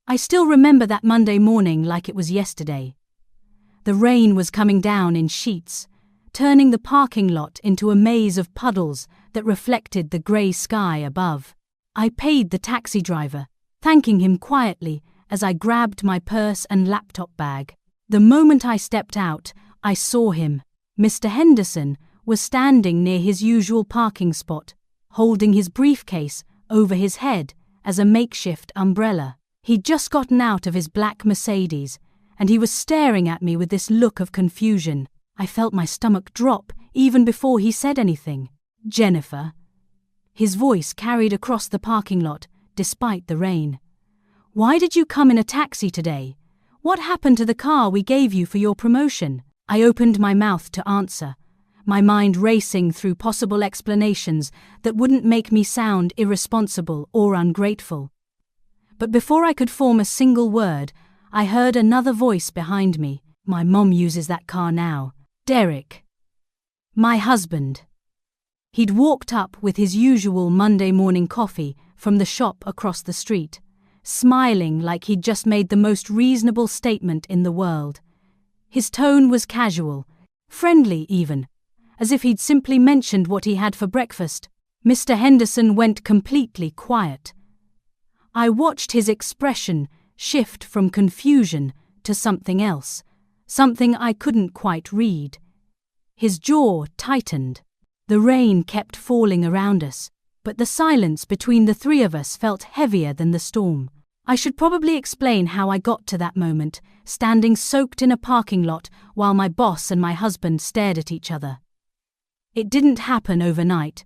I still remember that Monday morning like it was yesterday. The rain was coming down in sheets, turning the parking lot into a maze of puddles that reflected the grey sky above. I paid the taxi driver, thanking him quietly as I grabbed my purse and laptop bag. The moment I stepped out, I saw him. Mr. Henderson was standing near his usual parking spot, holding his briefcase over his head as a makeshift umbrella. He'd just gotten out of his black Mercedes, and he was staring at me with this look of confusion. I felt my stomach drop even before he said anything. "Jennifer." His voice carried across the parking lot, despite the rain. "Why did you come in a taxi today? What happened to the car we gave you for your promotion?" I opened my mouth to answer, my mind racing through possible explanations that wouldn't make me sound irresponsible or ungrateful. But before I could form a single word, I heard another voice behind me. "My mom uses that car now. Derek." My husband. He'd walked up with his usual Monday morning coffee from the shop across the street, smiling like he'd just made the most reasonable statement in the world. His tone was casual, friendly even, as if he'd simply mentioned what he had for breakfast. Mr. Henderson went completely quiet. I watched his expression shift from confusion to something else, something I couldn't quite read. His jaw tightened. The rain kept falling around us, but the silence between the three of us felt heavier than the storm. I should probably explain how I got to that moment, standing soaked in a parking lot while my boss and my husband stared at each other. It didn't happen overnight.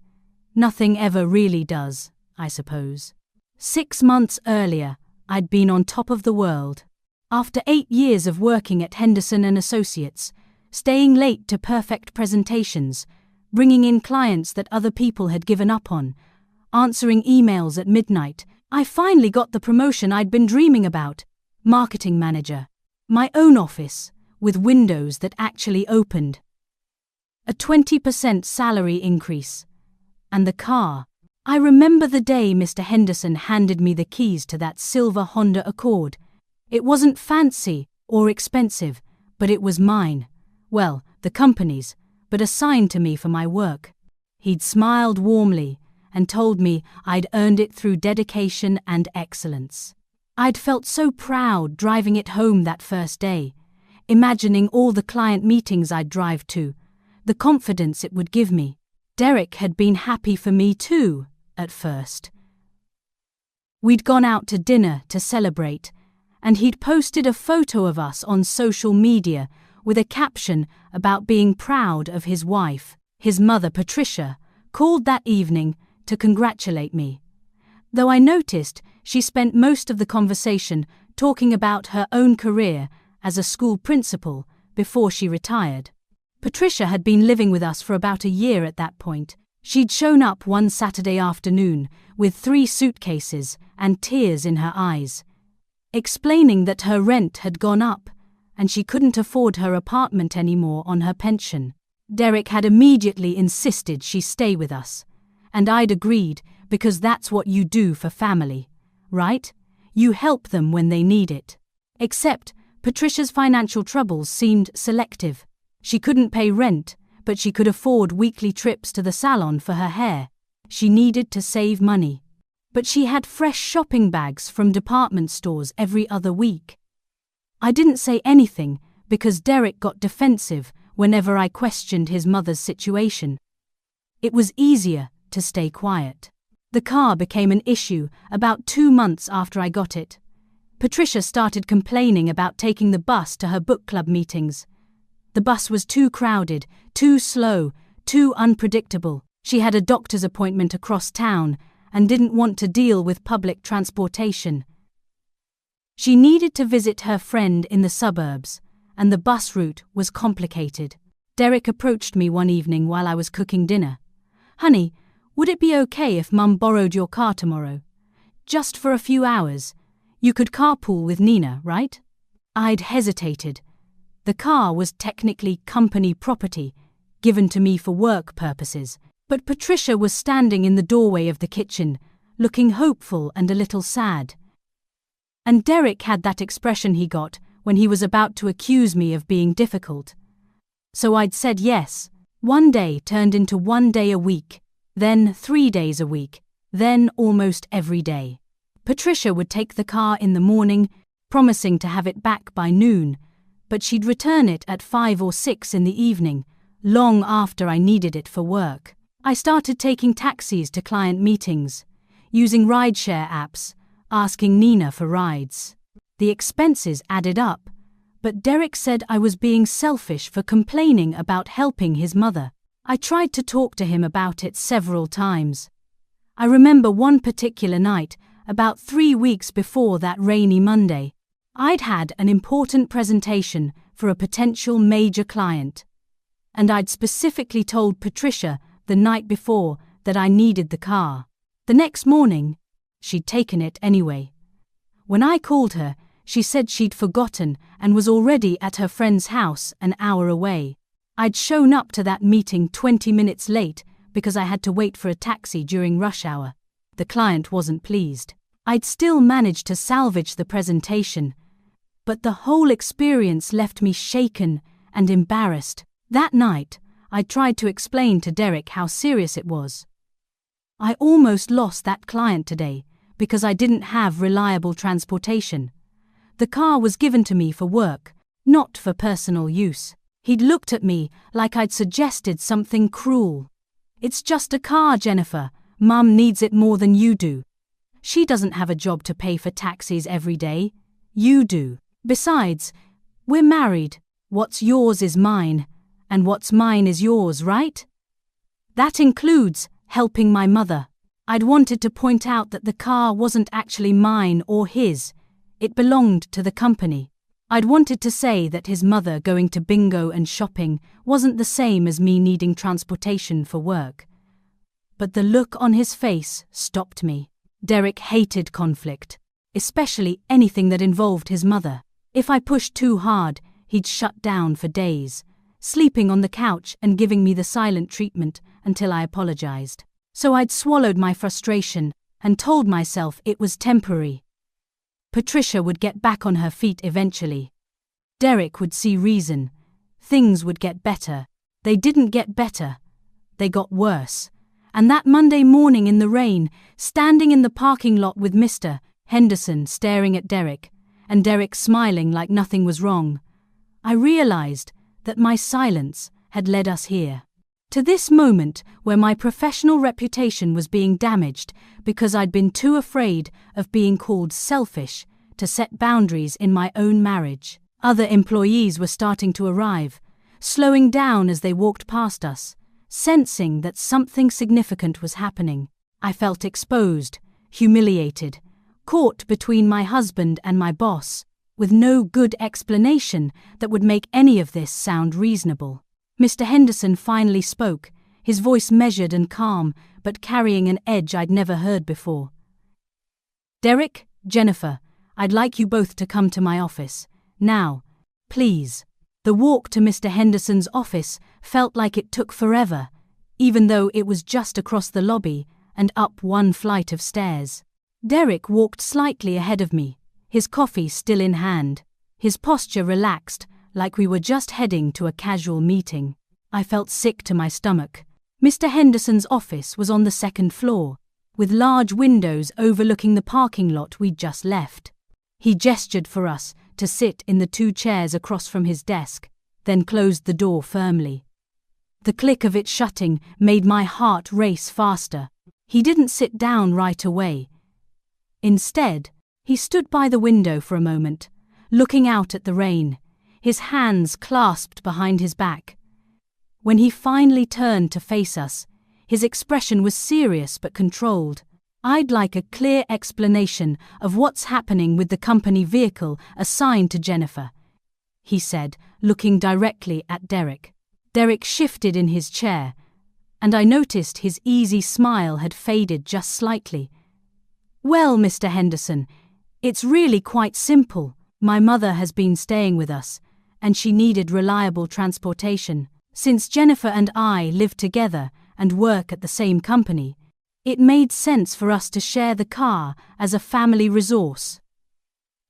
Nothing ever really does, I suppose. 6 months earlier, I'd been on top of the world. After 8 years of working at Henderson & Associates, staying late to perfect presentations, bringing in clients that other people had given up on, answering emails at midnight, I finally got the promotion I'd been dreaming about, marketing manager. My own office, with windows that actually opened. A 20% salary increase. And the car. I remember the day Mr. Henderson handed me the keys to that silver Honda Accord. It wasn't fancy or expensive, but it was mine. Well, the company's, but assigned to me for my work. He'd smiled warmly and told me I'd earned it through dedication and excellence. I'd felt so proud driving it home that first day, imagining all the client meetings I'd drive to, the confidence it would give me. Derek had been happy for me too, at first. We'd gone out to dinner to celebrate, and he'd posted a photo of us on social media with a caption about being proud of his wife. His mother, Patricia, called that evening to congratulate me, though I noticed she spent most of the conversation talking about her own career as a school principal before she retired. Patricia had been living with us for about a year at that point. She'd shown up one Saturday afternoon with 3 suitcases and tears in her eyes, explaining that her rent had gone up and she couldn't afford her apartment anymore on her pension. Derek had immediately insisted she stay with us, and I'd agreed because that's what you do for family, right? You help them when they need it. Except Patricia's financial troubles seemed selective. She couldn't pay rent, but she could afford weekly trips to the salon for her hair. She needed to save money. But she had fresh shopping bags from department stores every other week. I didn't say anything because Derek got defensive whenever I questioned his mother's situation. It was easier to stay quiet. The car became an issue about 2 months after I got it. Patricia started complaining about taking the bus to her book club meetings. The bus was too crowded, too slow, too unpredictable. She had a doctor's appointment across town and didn't want to deal with public transportation. She needed to visit her friend in the suburbs, and the bus route was complicated. Derek approached me one evening while I was cooking dinner. "Honey, would it be okay if Mum borrowed your car tomorrow? Just for a few hours. You could carpool with Nina, right?" I'd hesitated. The car was technically company property, given to me for work purposes, but Patricia was standing in the doorway of the kitchen, looking hopeful and a little sad. And Derek had that expression he got when he was about to accuse me of being difficult. So I'd said yes. One day turned into 1 day a week, then 3 days a week, then almost every day. Patricia would take the car in the morning, promising to have it back by noon, but she'd return it at 5 or 6 in the evening, long after I needed it for work. I started taking taxis to client meetings, using rideshare apps, asking Nina for rides. The expenses added up, but Derek said I was being selfish for complaining about helping his mother. I tried to talk to him about it several times. I remember one particular night, about 3 weeks before that rainy Monday. I'd had an important presentation for a potential major client, and I'd specifically told Patricia the night before that I needed the car. The next morning, she'd taken it anyway. When I called her, she said she'd forgotten and was already at her friend's house an hour away. I'd shown up to that meeting 20 minutes late because I had to wait for a taxi during rush hour. The client wasn't pleased. I'd still managed to salvage the presentation, but the whole experience left me shaken and embarrassed. That night, I tried to explain to Derek how serious it was. I almost lost that client today because I didn't have reliable transportation. The car was given to me for work, not for personal use. He'd looked at me like I'd suggested something cruel. "It's just a car, Jennifer. Mum needs it more than you do. She doesn't have a job to pay for taxis every day. You do. Besides, we're married. What's yours is mine, and what's mine is yours, right? That includes helping my mother." I'd wanted to point out that the car wasn't actually mine or his. It belonged to the company. I'd wanted to say that his mother going to bingo and shopping wasn't the same as me needing transportation for work. But the look on his face stopped me. Derek hated conflict, especially anything that involved his mother. If I pushed too hard, he'd shut down for days, sleeping on the couch and giving me the silent treatment until I apologized. So I'd swallowed my frustration and told myself it was temporary. Patricia would get back on her feet eventually. Derek would see reason. Things would get better. They didn't get better. They got worse. And that Monday morning in the rain, standing in the parking lot with Mr. Henderson staring at Derek, and Derek smiling like nothing was wrong, I realized that my silence had led us here. To this moment where my professional reputation was being damaged because I'd been too afraid of being called selfish to set boundaries in my own marriage. Other employees were starting to arrive, slowing down as they walked past us, sensing that something significant was happening. I felt exposed, humiliated, caught between my husband and my boss, with no good explanation that would make any of this sound reasonable. Mr. Henderson finally spoke, his voice measured and calm, but carrying an edge I'd never heard before. "Derek, Jennifer, I'd like you both to come to my office. Now, please." The walk to Mr. Henderson's office felt like it took forever, even though it was just across the lobby and up one flight of stairs. Derek walked slightly ahead of me, his coffee still in hand, his posture relaxed, like we were just heading to a casual meeting. I felt sick to my stomach. Mr. Henderson's office was on the second floor, with large windows overlooking the parking lot we'd just left. He gestured for us to sit in the 2 chairs across from his desk, then closed the door firmly. The click of it shutting made my heart race faster. He didn't sit down right away. Instead, he stood by the window for a moment, looking out at the rain, his hands clasped behind his back. When he finally turned to face us, his expression was serious but controlled. "I'd like a clear explanation of what's happening with the company vehicle assigned to Jennifer," he said, looking directly at Derek. Derek shifted in his chair, and I noticed his easy smile had faded just slightly. "Well, Mr. Henderson, it's really quite simple. My mother has been staying with us, and she needed reliable transportation. Since Jennifer and I live together and work at the same company, it made sense for us to share the car as a family resource."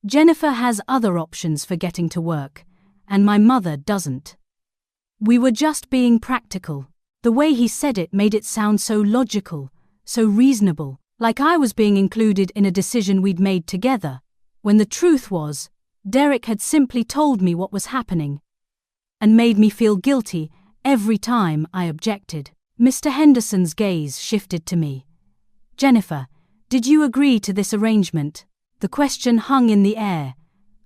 Jennifer has other options for getting to work, and my mother doesn't. We were just being practical. The way he said it made it sound so logical, so reasonable, like I was being included in a decision we'd made together, when the truth was, Derek had simply told me what was happening and made me feel guilty every time I objected. Mr. Henderson's gaze shifted to me. Jennifer, did you agree to this arrangement? The question hung in the air.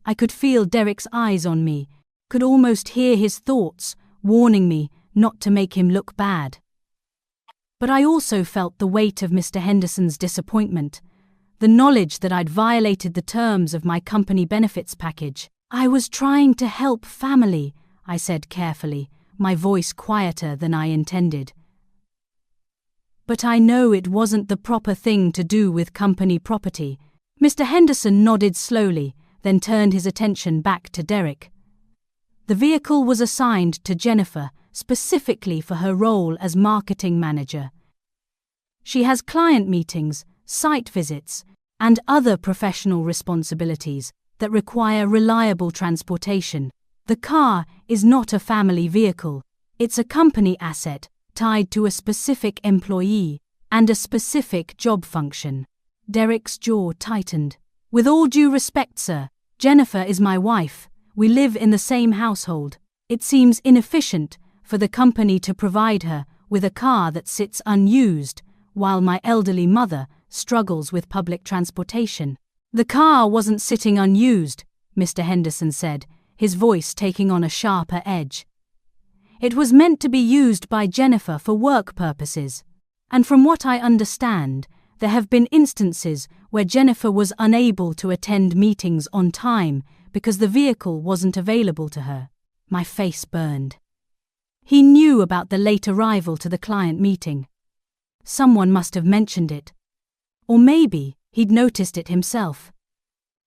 I could feel Derek's eyes on me, could almost hear his thoughts, warning me not to make him look bad. But I also felt the weight of Mr. Henderson's disappointment, the knowledge that I'd violated the terms of my company benefits package. I was trying to help family, I said carefully, my voice quieter than I intended. But I know it wasn't the proper thing to do with company property. Mr. Henderson nodded slowly, then turned his attention back to Derek. The vehicle was assigned to Jennifer specifically for her role as marketing manager. She has client meetings, site visits, and other professional responsibilities that require reliable transportation. The car is not a family vehicle. It's a company asset tied to a specific employee and a specific job function. Derek's jaw tightened. With all due respect, sir, Jennifer is my wife. We live in the same household. It seems inefficient for the company to provide her with a car that sits unused while my elderly mother struggles with public transportation. The car wasn't sitting unused, Mr. Henderson said, his voice taking on a sharper edge. It was meant to be used by Jennifer for work purposes, and from what I understand, there have been instances where Jennifer was unable to attend meetings on time because the vehicle wasn't available to her. My face burned. He knew about the late arrival to the client meeting. Someone must have mentioned it. Or maybe he'd noticed it himself.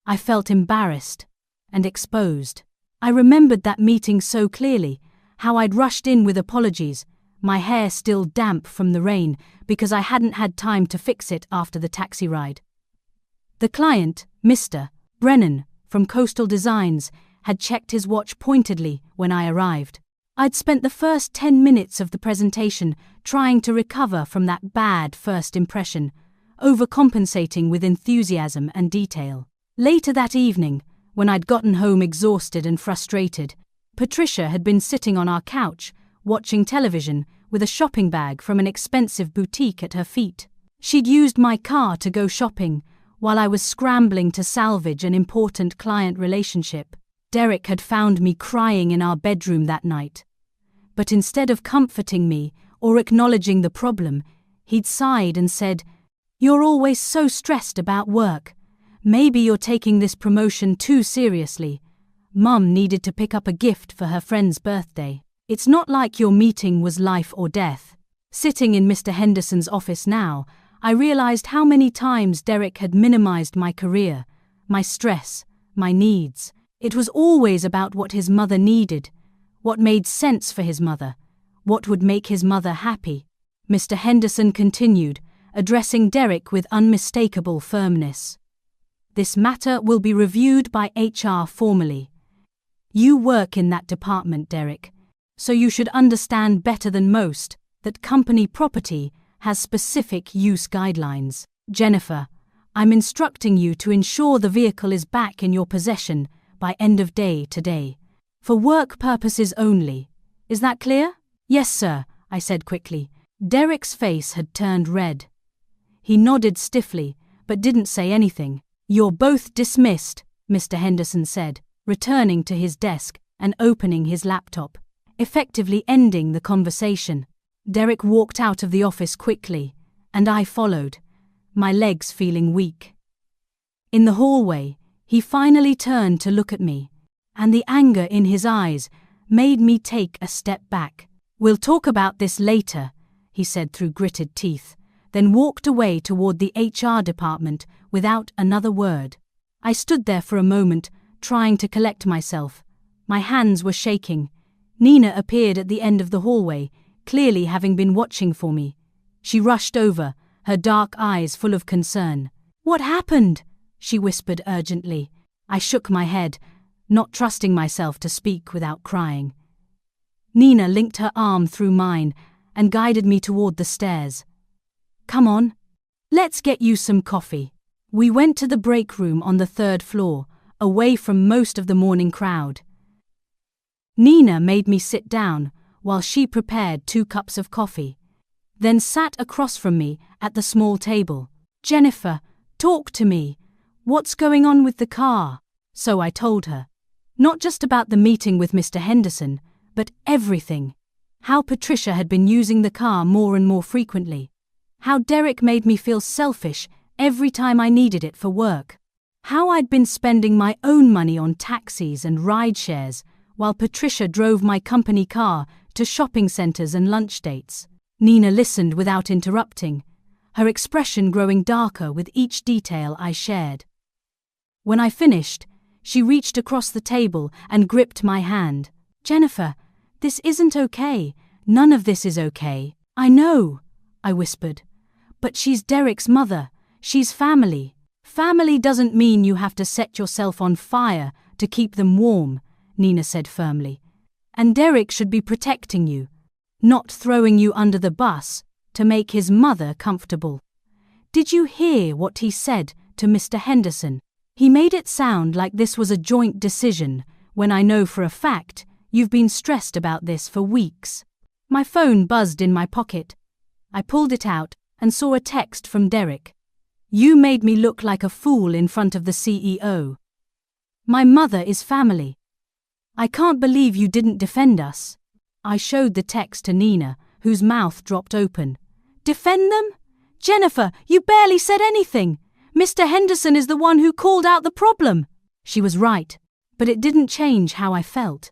I felt embarrassed and exposed. I remembered that meeting so clearly, how I'd rushed in with apologies, my hair still damp from the rain because I hadn't had time to fix it after the taxi ride. The client, Mr. Brennan, from Coastal Designs, had checked his watch pointedly when I arrived. I'd spent the first 10 minutes of the presentation trying to recover from that bad first impression, overcompensating with enthusiasm and detail. Later that evening, when I'd gotten home exhausted and frustrated, Patricia had been sitting on our couch, watching television, with a shopping bag from an expensive boutique at her feet. She'd used my car to go shopping, while I was scrambling to salvage an important client relationship. Derek had found me crying in our bedroom that night. But instead of comforting me or acknowledging the problem, he'd sighed and said, "You're always so stressed about work. Maybe you're taking this promotion too seriously. Mum needed to pick up a gift for her friend's birthday. It's not like your meeting was life or death." Sitting in Mr. Henderson's office now, I realized how many times Derek had minimized my career, my stress, my needs. It was always about what his mother needed, what made sense for his mother, what would make his mother happy. Mr. Henderson continued, addressing Derek with unmistakable firmness. "This matter will be reviewed by HR formally. You work in that department, Derek, so you should understand better than most that company property has specific use guidelines. Jennifer, I'm instructing you to ensure the vehicle is back in your possession by end of day today. For work purposes only. Is that clear?" "Yes, sir," I said quickly. Derek's face had turned red. He nodded stiffly, but didn't say anything. "You're both dismissed," Mr. Henderson said, returning to his desk and opening his laptop, effectively ending the conversation. Derek walked out of the office quickly, and I followed, my legs feeling weak. In the hallway, he finally turned to look at me, and the anger in his eyes made me take a step back. "We'll talk about this later," he said through gritted teeth, then walked away toward the HR department without another word. I stood there for a moment, trying to collect myself. My hands were shaking. Nina appeared at the end of the hallway, clearly having been watching for me. She rushed over, her dark eyes full of concern. "What happened?" she whispered urgently. I shook my head, not trusting myself to speak without crying. Nina linked her arm through mine and guided me toward the stairs. "Come on. Let's get you some coffee." We went to the break room on the 3rd floor, away from most of the morning crowd. Nina made me sit down while she prepared 2 cups of coffee, then sat across from me at the small table. "Jennifer, talk to me. What's going on with the car?" So I told her. Not just about the meeting with Mr. Henderson, but everything. How Patricia had been using the car more and more frequently. How Derek made me feel selfish every time I needed it for work. How I'd been spending my own money on taxis and ride shares while Patricia drove my company car to shopping centers and lunch dates. Nina listened without interrupting, her expression growing darker with each detail I shared. When I finished, she reached across the table and gripped my hand. "Jennifer, this isn't okay. None of this is okay." "I know," I whispered. "But she's Derek's mother. She's family." "Family doesn't mean you have to set yourself on fire to keep them warm," Nina said firmly. "And Derek should be protecting you, not throwing you under the bus to make his mother comfortable." "Did you hear what he said to Mr. Henderson? He made it sound like this was a joint decision, when I know for a fact you've been stressed about this for weeks." My phone buzzed in my pocket. I pulled it out and saw a text from Derek. "You made me look like a fool in front of the CEO. My mother is family. I can't believe you didn't defend us." I showed the text to Nina, whose mouth dropped open. "Defend them? Jennifer, you barely said anything. Mr. Henderson is the one who called out the problem." She was right, but it didn't change how I felt.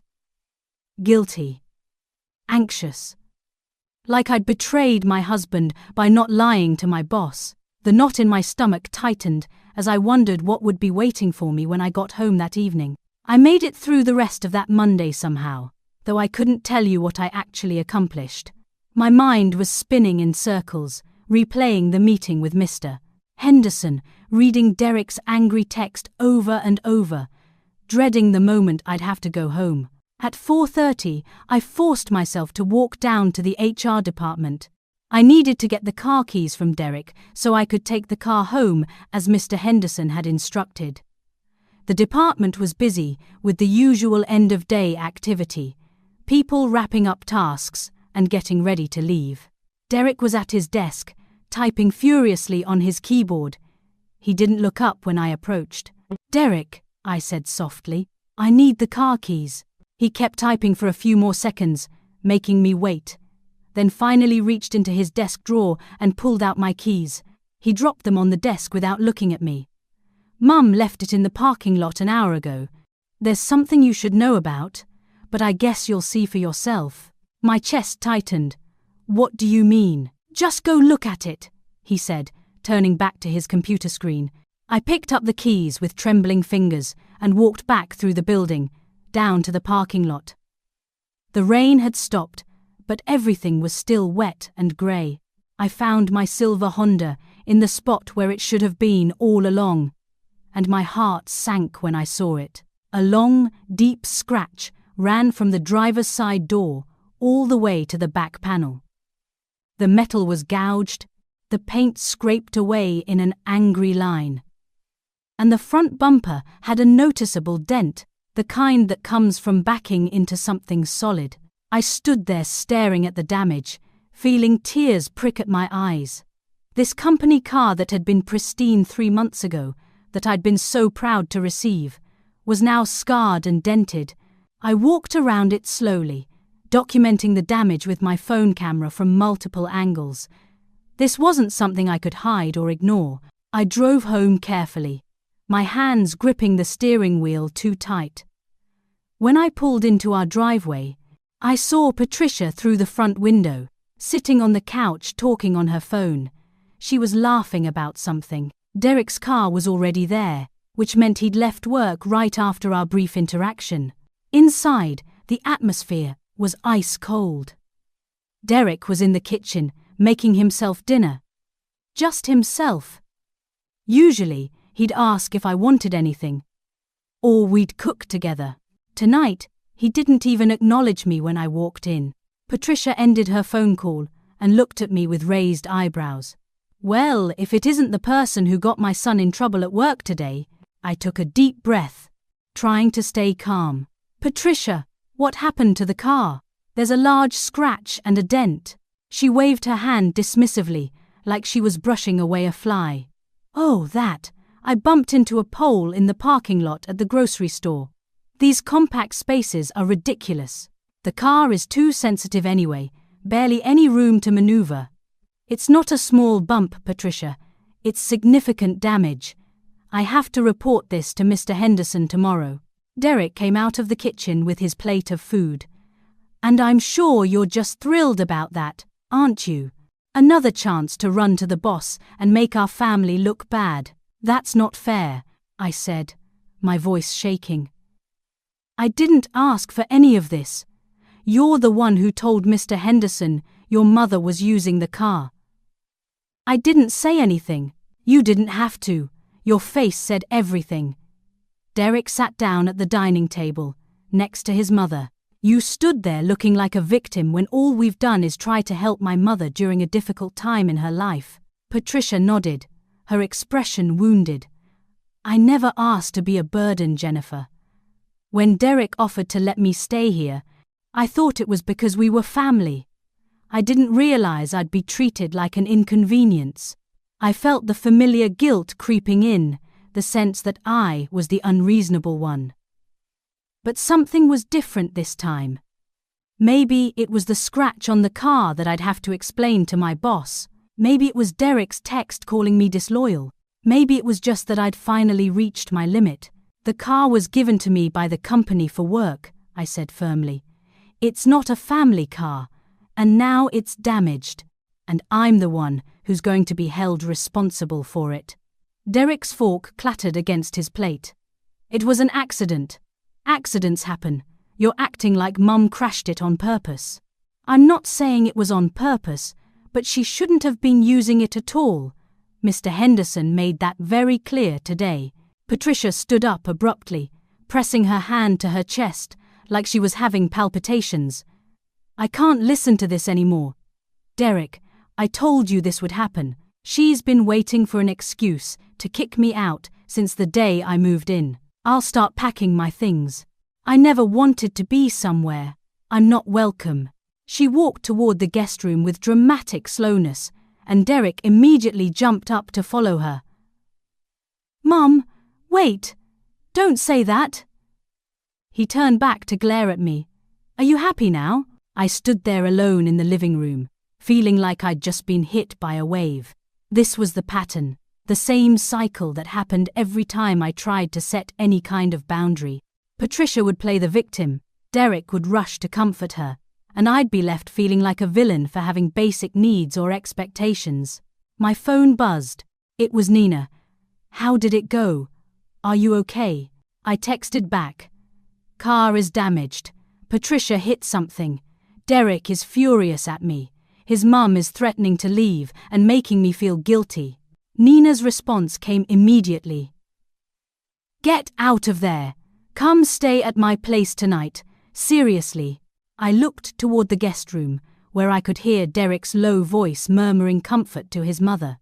Guilty. Anxious. Like I'd betrayed my husband by not lying to my boss. The knot in my stomach tightened as I wondered what would be waiting for me when I got home that evening. I made it through the rest of that Monday somehow, though I couldn't tell you what I actually accomplished. My mind was spinning in circles, replaying the meeting with Mr. Henderson, reading Derek's angry text over and over, dreading the moment I'd have to go home. At 4:30, I forced myself to walk down to the HR department. I needed to get the car keys from Derek so I could take the car home as Mr. Henderson had instructed. The department was busy with the usual end-of-day activity, people wrapping up tasks and getting ready to leave. Derek was at his desk, typing furiously on his keyboard. He didn't look up when I approached. "Derek," I said softly, "I need the car keys." He kept typing for a few more seconds, making me wait, then finally reached into his desk drawer and pulled out my keys. He dropped them on the desk without looking at me. "Mum left it in the parking lot an hour ago. There's something you should know about, but I guess you'll see for yourself." My chest tightened. "What do you mean?" "Just go look at it," he said, turning back to his computer screen. I picked up the keys with trembling fingers and walked back through the building, down to the parking lot. The rain had stopped, but everything was still wet and grey. I found my silver Honda in the spot where it should have been all along, and my heart sank when I saw it. A long, deep scratch ran from the driver's side door all the way to the back panel. The metal was gouged, the paint scraped away in an angry line. And the front bumper had a noticeable dent, the kind that comes from backing into something solid. I stood there staring at the damage, feeling tears prick at my eyes. This company car that had been pristine 3 months ago, that I'd been so proud to receive, was now scarred and dented. I walked around it slowly, documenting the damage with my phone camera from multiple angles. This wasn't something I could hide or ignore. I drove home carefully, my hands gripping the steering wheel too tight. When I pulled into our driveway, I saw Patricia through the front window, sitting on the couch talking on her phone. She was laughing about something. Derek's car was already there, which meant he'd left work right after our brief interaction. Inside, the atmosphere was ice cold. Derek was in the kitchen, making himself dinner. Just himself. Usually, he'd ask if I wanted anything. or we'd cook together. Tonight, he didn't even acknowledge me when I walked in. Patricia ended her phone call and looked at me with raised eyebrows. Well, if it isn't the person who got my son in trouble at work today. I took a deep breath, trying to stay calm. Patricia, what happened to the car? There's a large scratch and a dent. She waved her hand dismissively, like she was brushing away a fly. Oh, that. I bumped into a pole in the parking lot at the grocery store. These compact spaces are ridiculous. The car is too sensitive anyway, barely any room to maneuver. It's not a small bump, Patricia. It's significant damage. I have to report this to Mr. Henderson tomorrow. Derek came out of the kitchen with his plate of food. And I'm sure you're just thrilled about that, aren't you? Another chance to run to the boss and make our family look bad. That's not fair, I said, my voice shaking. I didn't ask for any of this. You're the one who told Mr. Henderson your mother was using the car. I didn't say anything. You didn't have to. Your face said everything. Derek sat down at the dining table, next to his mother. You stood there looking like a victim when all we've done is try to help my mother during a difficult time in her life. Patricia nodded, her expression wounded. I never asked to be a burden, Jennifer. When Derek offered to let me stay here, I thought it was because we were family. I didn't realize I'd be treated like an inconvenience. I felt the familiar guilt creeping in, the sense that I was the unreasonable one. But something was different this time. Maybe it was the scratch on the car that I'd have to explain to my boss. Maybe it was Derek's text calling me disloyal. Maybe it was just that I'd finally reached my limit. The car was given to me by the company for work, I said firmly. It's not a family car, and now it's damaged, and I'm the one who's going to be held responsible for it. Derek's fork clattered against his plate. It was an accident. Accidents happen. You're acting like Mum crashed it on purpose. I'm not saying it was on purpose, but she shouldn't have been using it at all. Mr. Henderson made that very clear today. Patricia stood up abruptly, pressing her hand to her chest, like she was having palpitations. I can't listen to this anymore. Derek, I told you this would happen. She's been waiting for an excuse to kick me out since the day I moved in. I'll start packing my things. I never wanted to be somewhere. I'm not welcome. She walked toward the guest room with dramatic slowness, and Derek immediately jumped up to follow her. Mum, wait! Don't say that! He turned back to glare at me. Are you happy now? I stood there alone in the living room, feeling like I'd just been hit by a wave. This was the pattern, the same cycle that happened every time I tried to set any kind of boundary. Patricia would play the victim, Derek would rush to comfort her, and I'd be left feeling like a villain for having basic needs or expectations. My phone buzzed. It was Nina. How did it go? Are you okay? I texted back. Car is damaged. Patricia hit something. Derek is furious at me. His mum is threatening to leave and making me feel guilty. Nina's response came immediately. Get out of there. Come stay at my place tonight. Seriously. I looked toward the guest room, where I could hear Derek's low voice murmuring comfort to his mother.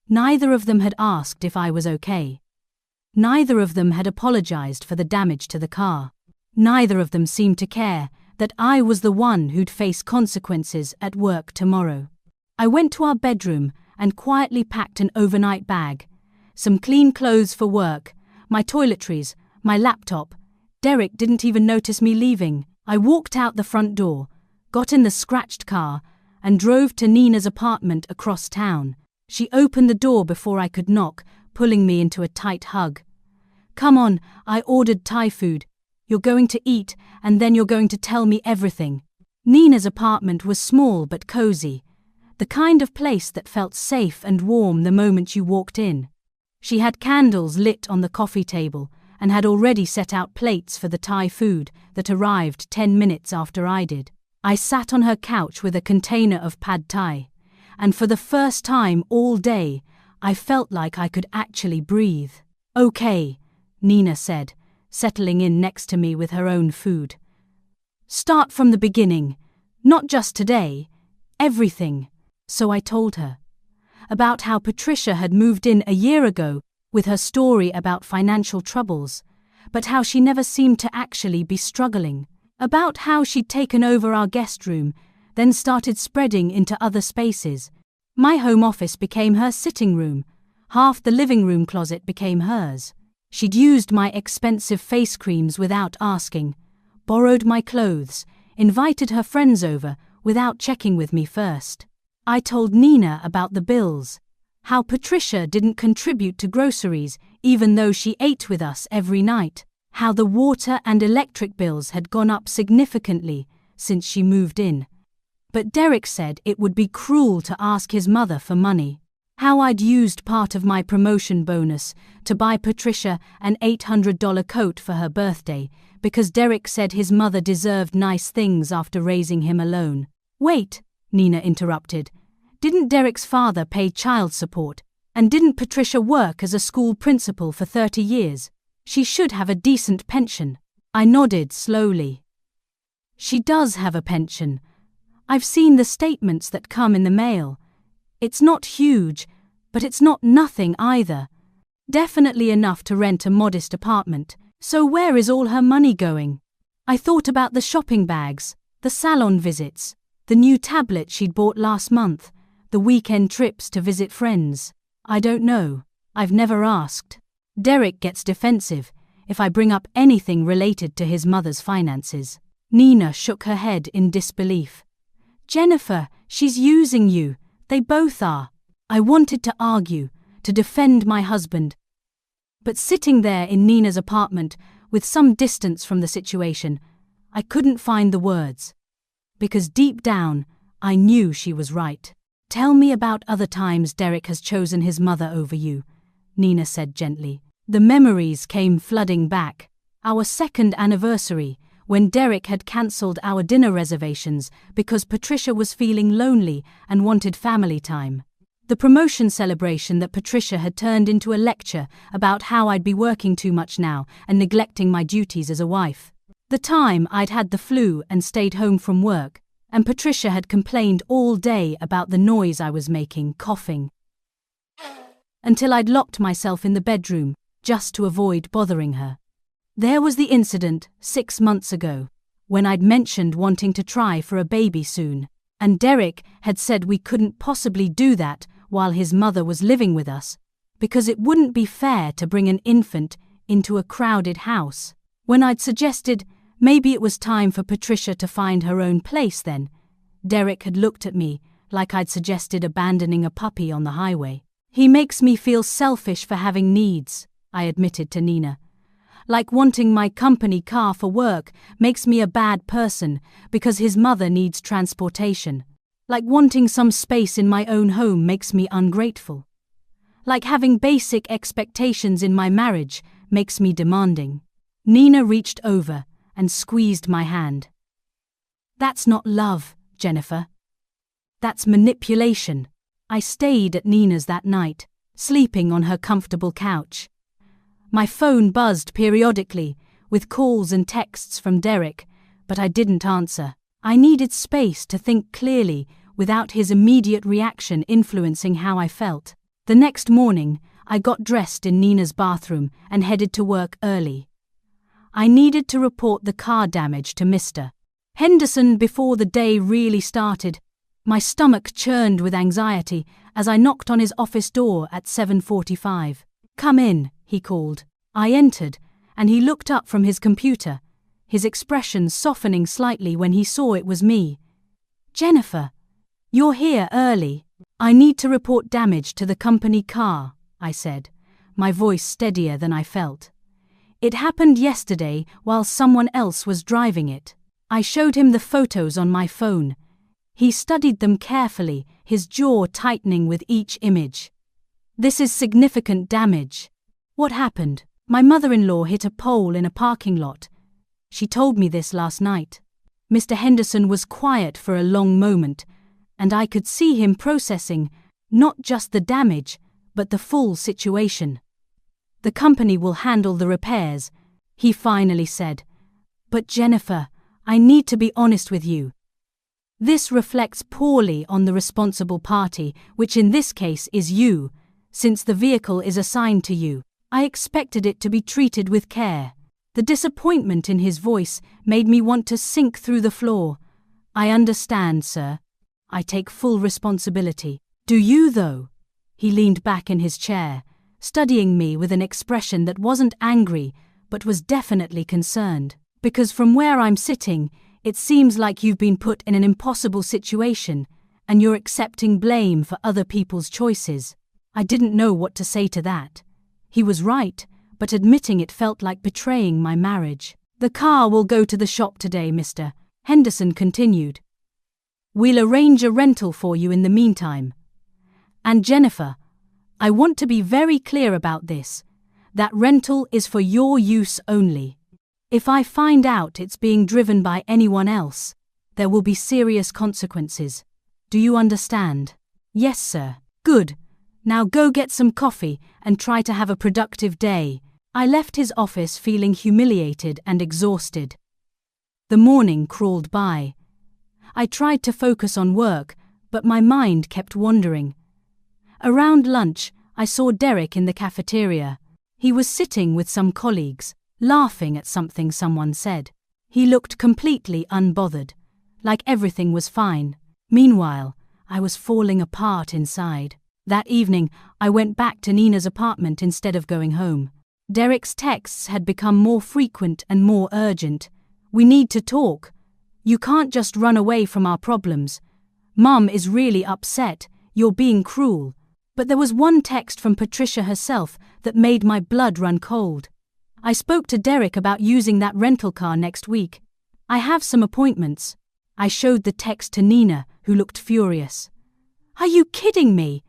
Neither of them had asked if I was okay. Neither of them had apologized for the damage to the car. Neither of them seemed to care that I was the one who'd face consequences at work tomorrow. I went to our bedroom and quietly packed an overnight bag, some clean clothes for work, my toiletries, my laptop. Derek didn't even notice me leaving. I walked out the front door, got in the scratched car, and drove to Nina's apartment across town. She opened the door before I could knock, pulling me into a tight hug. Come on, I ordered Thai food. You're going to eat, and then you're going to tell me everything. Nina's apartment was small but cozy, the kind of place that felt safe and warm the moment you walked in. She had candles lit on the coffee table and had already set out plates for the Thai food that arrived 10 minutes after I did. I sat on her couch with a container of pad thai, and for the first time all day, I felt like I could actually breathe. Okay, Nina said, settling in next to me with her own food. Start from the beginning, not just today, everything, so I told her. About how Patricia had moved in a year ago with her story about financial troubles, but how she never seemed to actually be struggling. About how she'd taken over our guest room, then started spreading into other spaces. My home office became her sitting room. Half the living room closet became hers. She'd used my expensive face creams without asking, borrowed my clothes, invited her friends over without checking with me first. I told Nina about the bills, how Patricia didn't contribute to groceries even though she ate with us every night, how the water and electric bills had gone up significantly since she moved in. But Derek said it would be cruel to ask his mother for money. How I'd used part of my promotion bonus to buy Patricia an $800 coat for her birthday because Derek said his mother deserved nice things after raising him alone. Wait, Nina interrupted. Didn't Derek's father pay child support? And didn't Patricia work as a school principal for 30 years? She should have a decent pension. I nodded slowly. She does have a pension. I've seen the statements that come in the mail. It's not huge, but it's not nothing either. Definitely enough to rent a modest apartment. So where is all her money going? I thought about the shopping bags, the salon visits, the new tablet she'd bought last month, the weekend trips to visit friends. I don't know. I've never asked. Derek gets defensive if I bring up anything related to his mother's finances. Nina shook her head in disbelief. Jennifer, she's using you. They both are. I wanted to argue, to defend my husband. But sitting there in Nina's apartment, with some distance from the situation, I couldn't find the words. Because deep down, I knew she was right. Tell me about other times Derek has chosen his mother over you, Nina said gently. The memories came flooding back. Our second anniversary, when Derek had cancelled our dinner reservations because Patricia was feeling lonely and wanted family time. The promotion celebration that Patricia had turned into a lecture about how I'd be working too much now and neglecting my duties as a wife. The time I'd had the flu and stayed home from work, and Patricia had complained all day about the noise I was making, coughing. Until I'd locked myself in the bedroom, just to avoid bothering her. There was the incident 6 months ago, when I'd mentioned wanting to try for a baby soon, and Derek had said we couldn't possibly do that while his mother was living with us, because it wouldn't be fair to bring an infant into a crowded house. When I'd suggested maybe it was time for Patricia to find her own place then, Derek had looked at me like I'd suggested abandoning a puppy on the highway. He makes me feel selfish for having needs, I admitted to Nina. Like wanting my company car for work makes me a bad person because his mother needs transportation. Like wanting some space in my own home makes me ungrateful. Like having basic expectations in my marriage makes me demanding. Nina reached over and squeezed my hand. That's not love, Jennifer. That's manipulation. I stayed at Nina's that night, sleeping on her comfortable couch. My phone buzzed periodically, with calls and texts from Derek, but I didn't answer. I needed space to think clearly without his immediate reaction influencing how I felt. The next morning, I got dressed in Nina's bathroom and headed to work early. I needed to report the car damage to Mr. Henderson before the day really started. My stomach churned with anxiety as I knocked on his office door at 7:45. "Come in," he called. I entered, and he looked up from his computer, his expression softening slightly when he saw it was me. "Jennifer, you're here early. I need to report damage to the company car," I said, my voice steadier than I felt. It happened yesterday while someone else was driving it. I showed him the photos on my phone. He studied them carefully, his jaw tightening with each image. "This is significant damage." "What happened?" "My mother-in-law hit a pole in a parking lot. She told me this last night." Mr. Henderson was quiet for a long moment, and I could see him processing not just the damage, but the full situation. "The company will handle the repairs," he finally said. But Jennifer, I need to be honest with you. This reflects poorly on the responsible party, which in this case is you, since the vehicle is assigned to you. I expected it to be treated with care. The disappointment in his voice made me want to sink through the floor. I understand, sir. I take full responsibility. Do you, though? He leaned back in his chair, studying me with an expression that wasn't angry, but was definitely concerned. Because from where I'm sitting, it seems like you've been put in an impossible situation, and you're accepting blame for other people's choices. I didn't know what to say to that. He was right, but admitting it felt like betraying my marriage. The car will go to the shop today, Mr. Henderson continued. We'll arrange a rental for you in the meantime. And Jennifer, I want to be very clear about this. That rental is for your use only. If I find out it's being driven by anyone else, there will be serious consequences. Do you understand? Yes, sir. Good. Now go get some coffee and try to have a productive day. I left his office feeling humiliated and exhausted. The morning crawled by. I tried to focus on work, but my mind kept wandering. Around lunch, I saw Derek in the cafeteria. He was sitting with some colleagues, laughing at something someone said. He looked completely unbothered, like everything was fine. Meanwhile, I was falling apart inside. That evening, I went back to Nina's apartment instead of going home. Derek's texts had become more frequent and more urgent. We need to talk. You can't just run away from our problems. Mum is really upset. You're being cruel. But there was one text from Patricia herself that made my blood run cold. I spoke to Derek about using that rental car next week. I have some appointments. I showed the text to Nina, who looked furious. Are you kidding me?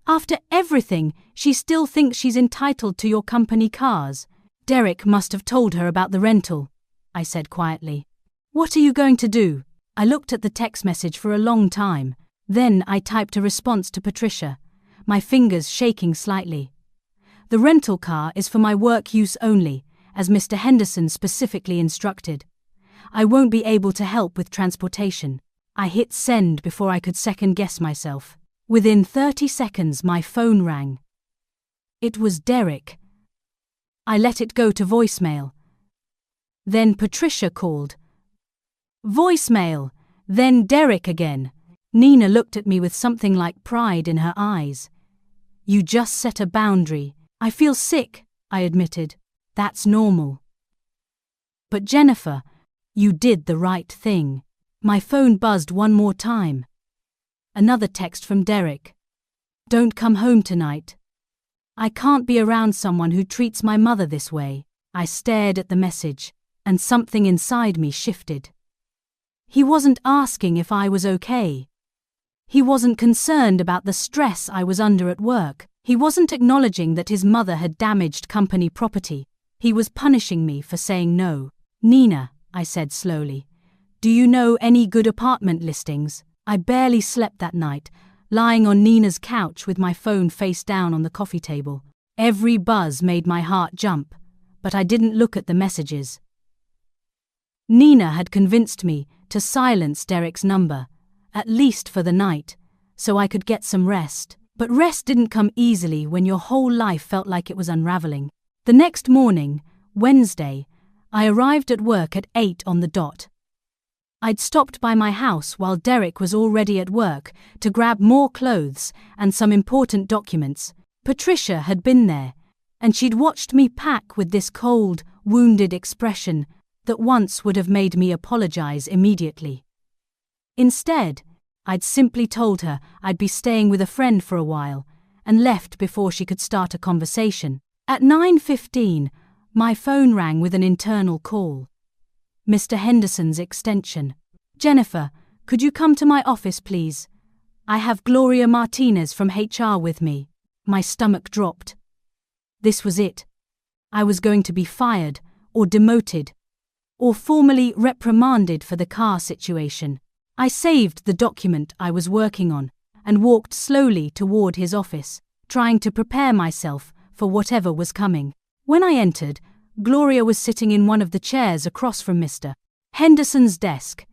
After everything, she still thinks she's entitled to your company cars. Derek must have told her about the rental, I said quietly. What are you going to do? I looked at the text message for a long time. Then I typed a response to Patricia, my fingers shaking slightly. The rental car is for my work use only, as Mr. Henderson specifically instructed. I won't be able to help with transportation. I hit send before I could second-guess myself. Within 30 seconds, my phone rang. It was Derek. I let it go to voicemail. Then Patricia called. Voicemail. Then Derek again. Nina looked at me with something like pride in her eyes. You just set a boundary. I feel sick, I admitted. That's normal. But Jennifer, you did the right thing. My phone buzzed one more time. Another text from Derek. Don't come home tonight. I can't be around someone who treats my mother this way. I stared at the message, and something inside me shifted. He wasn't asking if I was okay. He wasn't concerned about the stress I was under at work. He wasn't acknowledging that his mother had damaged company property. He was punishing me for saying no. Nina, I said slowly, do you know any good apartment listings? I barely slept that night, lying on Nina's couch with my phone face down on the coffee table. Every buzz made my heart jump, but I didn't look at the messages. Nina had convinced me to silence Derek's number, at least for the night, so I could get some rest. But rest didn't come easily when your whole life felt like it was unraveling. The next morning, Wednesday, I arrived at work at 8 on the dot. I'd stopped by my house while Derek was already at work to grab more clothes and some important documents. Patricia had been there, and she'd watched me pack with this cold, wounded expression that once would have made me apologize immediately. Instead, I'd simply told her I'd be staying with a friend for a while and left before she could start a conversation. At 9:15, my phone rang with an internal call. Mr. Henderson's extension. Jennifer, could you come to my office, please? I have Gloria Martinez from HR with me. My stomach dropped. This was it. I was going to be fired, or demoted, or formally reprimanded for the car situation. I saved the document I was working on and walked slowly toward his office, trying to prepare myself for whatever was coming. When I entered, Gloria was sitting in one of the chairs across from Mr. Henderson's desk.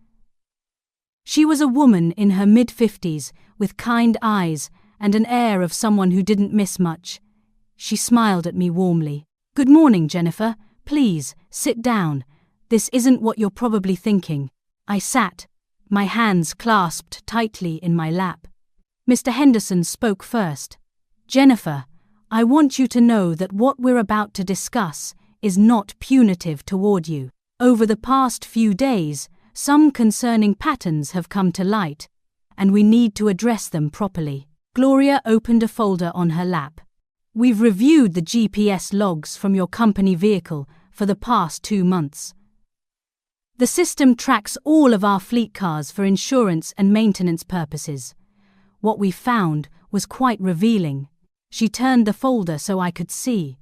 She was a woman in her mid-50s with kind eyes and an air of someone who didn't miss much. She smiled at me warmly. "Good morning, Jennifer. Please, sit down. This isn't what you're probably thinking." I sat, my hands clasped tightly in my lap. Mr. Henderson spoke first. "Jennifer, I want you to know that what we're about to discuss is not punitive toward you. Over the past few days, some concerning patterns have come to light, and we need to address them properly." Gloria opened a folder on her lap. "We've reviewed the GPS logs from your company vehicle for the past 2 months. The system tracks all of our fleet cars for insurance and maintenance purposes. What we found was quite revealing." She turned the folder so I could see.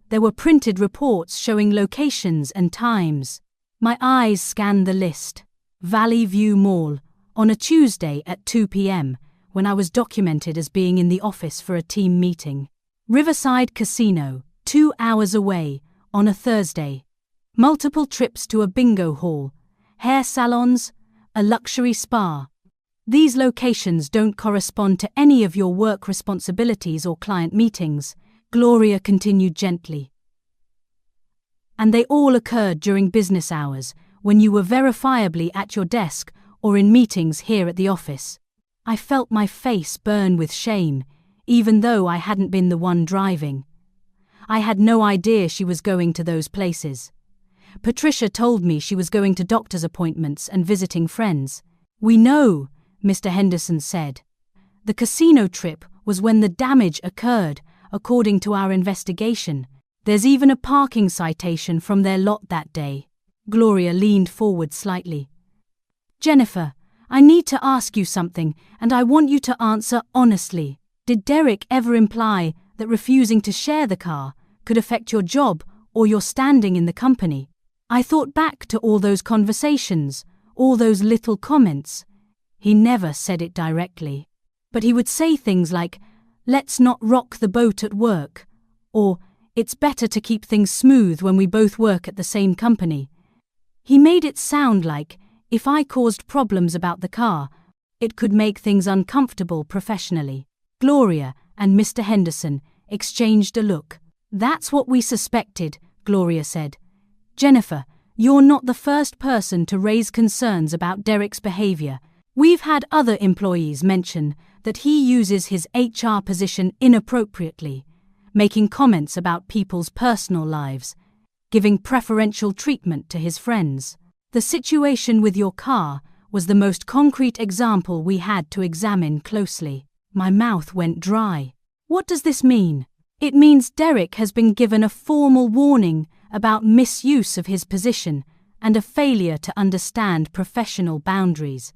There were printed reports showing locations and times. My eyes scanned the list. Valley View Mall, on a Tuesday at 2 p.m., when I was documented as being in the office for a team meeting. Riverside Casino, 2 hours away, on a Thursday. Multiple trips to a bingo hall, hair salons, a luxury spa. These locations don't correspond to any of your work responsibilities or client meetings, Gloria continued gently. And they all occurred during business hours, when you were verifiably at your desk or in meetings here at the office. I felt my face burn with shame, even though I hadn't been the one driving. I had no idea she was going to those places. Patricia told me she was going to doctor's appointments and visiting friends. "We know," Mr. Henderson said. "The casino trip was when the damage occurred, according to our investigation. There's even a parking citation from their lot that day." Gloria leaned forward slightly. "Jennifer, I need to ask you something, and I want you to answer honestly. Did Derek ever imply that refusing to share the car could affect your job or your standing in the company?" I thought back to all those conversations, all those little comments. He never said it directly, but he would say things like, "Let's not rock the boat at work," or "It's better to keep things smooth when we both work at the same company." He made it sound like, if I caused problems about the car, it could make things uncomfortable professionally. Gloria and Mr. Henderson exchanged a look. "That's what we suspected," Gloria said. "Jennifer, you're not the first person to raise concerns about Derek's behavior. We've had other employees mention that he uses his HR position inappropriately, making comments about people's personal lives, giving preferential treatment to his friends. The situation with your car was the most concrete example we had to examine closely." My mouth went dry. "What does this mean?" "It means Derek has been given a formal warning about misuse of his position and a failure to understand professional boundaries,"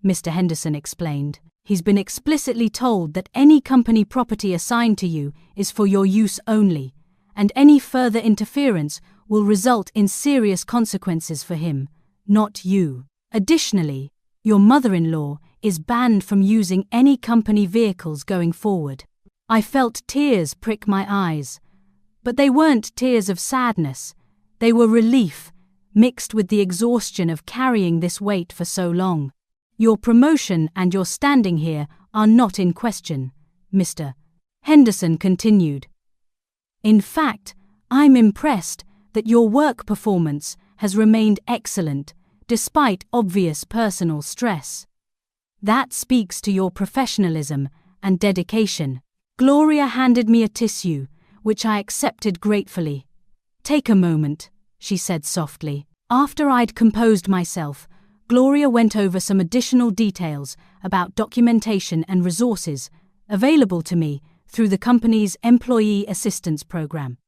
Mr. Henderson explained. "He's been explicitly told that any company property assigned to you is for your use only, and any further interference will result in serious consequences for him, not you. Additionally, your mother-in-law is banned from using any company vehicles going forward." I felt tears prick my eyes, but they weren't tears of sadness. They were relief, mixed with the exhaustion of carrying this weight for so long. "Your promotion and your standing here are not in question," Mr. Henderson continued. "In fact, I'm impressed that your work performance has remained excellent, despite obvious personal stress. That speaks to your professionalism and dedication." Gloria handed me a tissue, which I accepted gratefully. "Take a moment," she said softly. After I'd composed myself, Gloria went over some additional details about documentation and resources available to me through the company's Employee Assistance Program.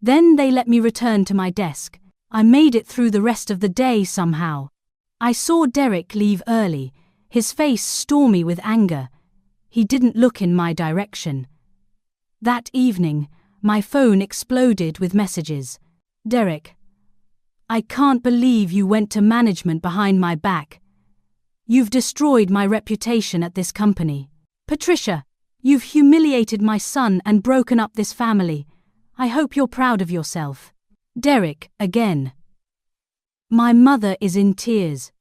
Then they let me return to my desk. I made it through the rest of the day somehow. I saw Derek leave early, his face stormy with anger. He didn't look in my direction. That evening, my phone exploded with messages. "Derek, I can't believe you went to management behind my back. You've destroyed my reputation at this company. Patricia, you've humiliated my son and broken up this family. I hope you're proud of yourself." Derek, again. My mother is in tears.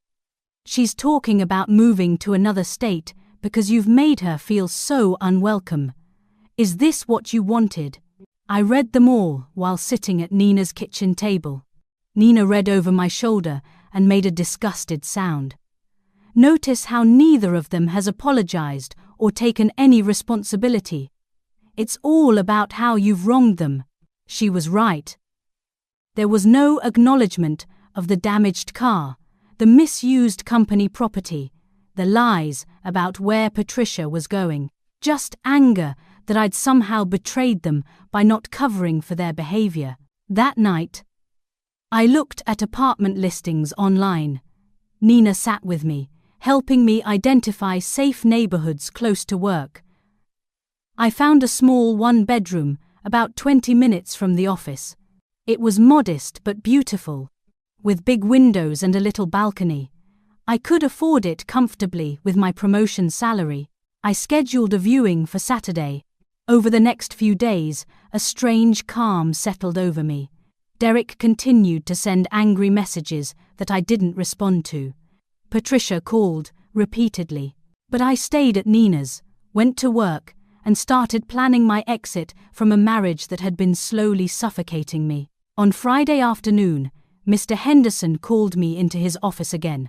She's talking about moving to another state because you've made her feel so unwelcome. Is this what you wanted? I read them all while sitting at Nina's kitchen table. Nina read over my shoulder and made a disgusted sound. Notice how neither of them has apologized or taken any responsibility. It's all about how you've wronged them. She was right. There was no acknowledgement of the damaged car, the misused company property, the lies about where Patricia was going, just anger that I'd somehow betrayed them by not covering for their behavior. That night, I looked at apartment listings online. Nina sat with me, helping me identify safe neighborhoods close to work. I found a small one-bedroom, about 20 minutes from the office. It was modest but beautiful, with big windows and a little balcony. I could afford it comfortably with my promotion salary. I scheduled a viewing for Saturday. Over the next few days, a strange calm settled over me. Derek continued to send angry messages that I didn't respond to. Patricia called repeatedly. But I stayed at Nina's, went to work, and started planning my exit from a marriage that had been slowly suffocating me. On Friday afternoon, Mr. Henderson called me into his office again.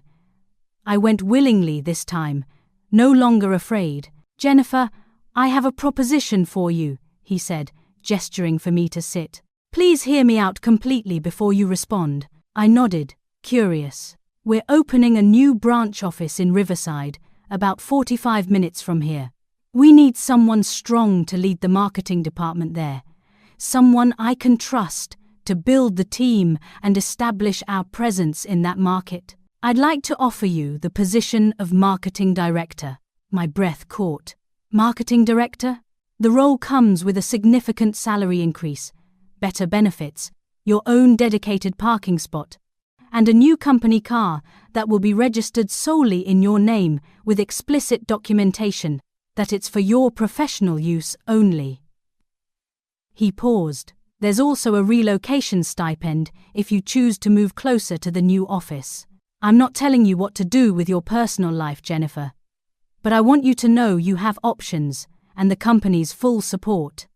I went willingly this time, no longer afraid. "Jennifer, I have a proposition for you," he said, gesturing for me to sit. "Please hear me out completely before you respond." I nodded, curious. "We're opening a new branch office in Riverside, about 45 minutes from here. We need someone strong to lead the marketing department there, someone I can trust to build the team and establish our presence in that market. I'd like to offer you the position of marketing director." My breath caught. Marketing director? The role comes with a significant salary increase, better benefits, your own dedicated parking spot, and a new company car that will be registered solely in your name with explicit documentation that it's for your professional use only. He paused. "There's also a relocation stipend if you choose to move closer to the new office. I'm not telling you what to do with your personal life, Jennifer, but I want you to know you have options and the company's full support."